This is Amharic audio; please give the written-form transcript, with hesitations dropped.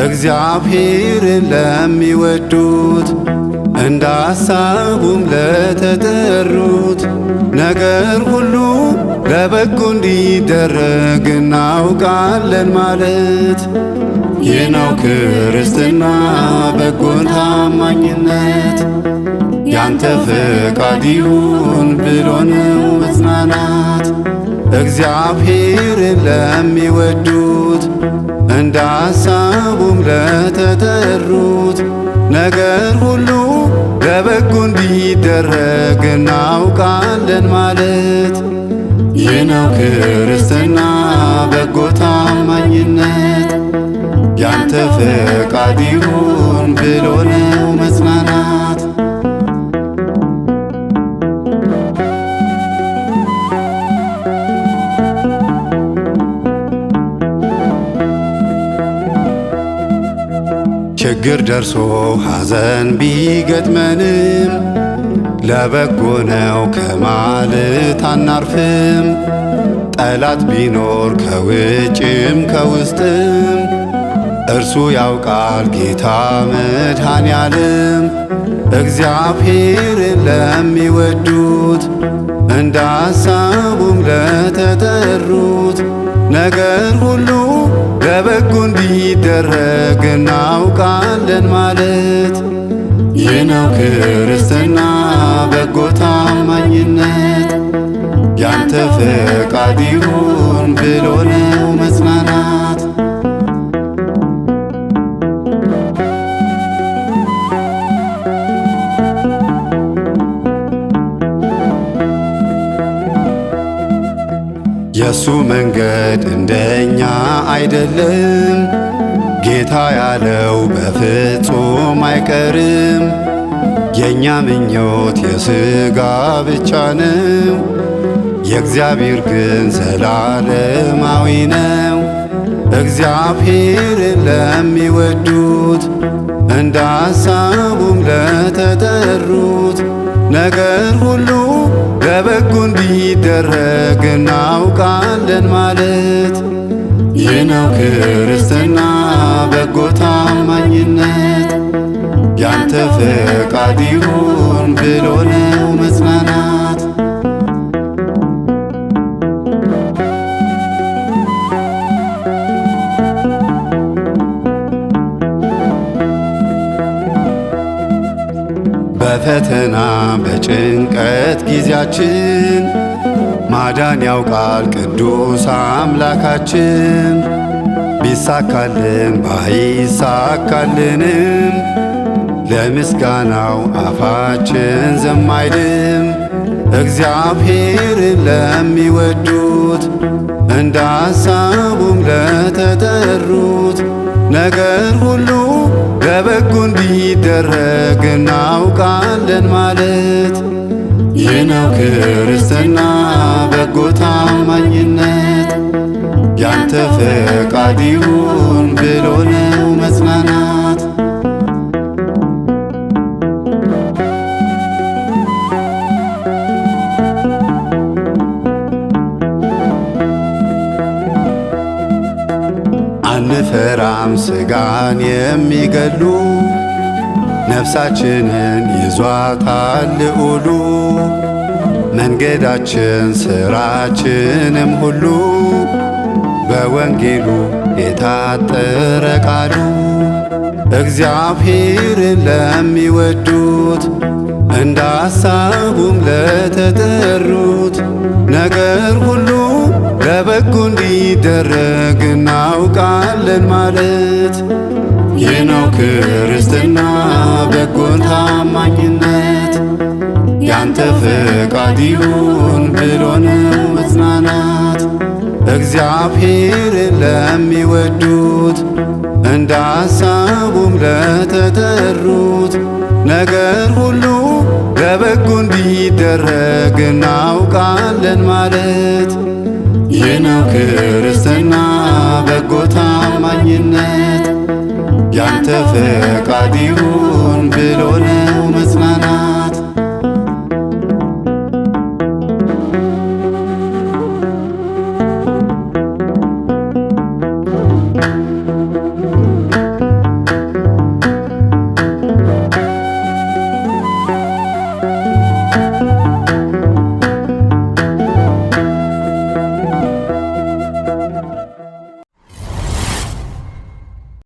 እግዚአብሔርን ለሚወዱት እንደ ሐሳቡም ለተጠሩት ነገር ሁሉ ለበጎ እንዲደረግ እናውቃለን ማለት ይህ ነው ክርስትና በጎ ታማኝነት። ያንተ ፈቃድ ይሁን ብሎ ነው መጽናናት። እግዚአብሔርን ለሚወዱት እንደ ሐሳቡም ለተጠሩት ነገር ሁሉ ለበጎ እንዲደረግ እናውቃለን ማለት ይህ ነው ክርስትና በጎ ታማኝነት። ያንተ ፈቃድ ይሁን ብሎ ነው መጽናናት። ችግር ደርሶ ሐዘን ቢገጥመንም ለበጎ ነው ከማለት አናርፍም። ጠላት ቢኖር ከውጭም ከውስጥም እርሱ ያውቃል ጌታ መድኃኔዓለም። እግዚአብሔርን ለሚወዱት እንደ ሐሳቡም ለተጠሩት ነገር ሁሉ ለበጎ እንዲደረግ እናውቃለን ማለት ይህ ነው ክርስትና በጎ ታማኝነት። ያንተ ፈቃድ ይሁን ብሎ ነው መጽናናት። የሱ መንገድ እንደኛ አይደለም፣ ጌታ ያለው በፍጹም አይቀርም። የእኛ ምኞት የሥጋ ብቻ ነው፣ የእግዚአብሔር ግን ዘላለማዊ ነው። እግዚአብሔርን ለሚወዱት እንደ ሐሳቡም ለተጠሩት ነገር ሁሉ ለበጎ እንዲደረግ እናውቃለን ማለት ይህ ነው ክርስትና በጎ ታማኝነት። ያንተ ፈቃድ ይሁን ብሎ ነው መጽናናት። በፈተና በጭንቀት ጊዜያችን ማዳን ያውቃል ቅዱስ አምላካችን። ቢሳካልን ባይሳካልንም ለምስጋናው አፋችን ዝም አይልም። እግዚአብሔርን ለሚወዱት እንደ ሐሳቡም ለተጠሩት ነገር ሁሉ ለበጎ እንዲደረግ እናውቃለን ማለት ይህ ነው ክርስትና በጎ ታማኝነት። ያንተ ፈቃድ ይሁን ብሎ ነው መጽናናት። አንፈራም ሥጋን የሚገሉ ነፍሳችንን ይዟታል ልዑሉ። መንገዳችን ሥራችንም ሁሉ በወንጌሉ የታጠረ ቃሉ። እግዚአብሔርን ለሚወዱት እንደ ሐሳቡም ለተጠሩት ነገር ሁሉ ለበጎ እንዲደረግ እናውቃለን ማለት ይህ ነው ክርስትና በጎ ታማኝነት። ያንተ ፈቃድ ይሁን ብሎ ነው መጽናናት። እግዚአብሔርን ለሚወዱት እንደ ሐሳቡም ለተጠሩት ነገር ሁሉ ለበጎ እንዲደረግ እናውቃለን ማለት ይህ ነው ክርስትና በጎ ታማኝነት። ያንተ ፈቃድ ይሁን ብሎ ነው መጽናናት።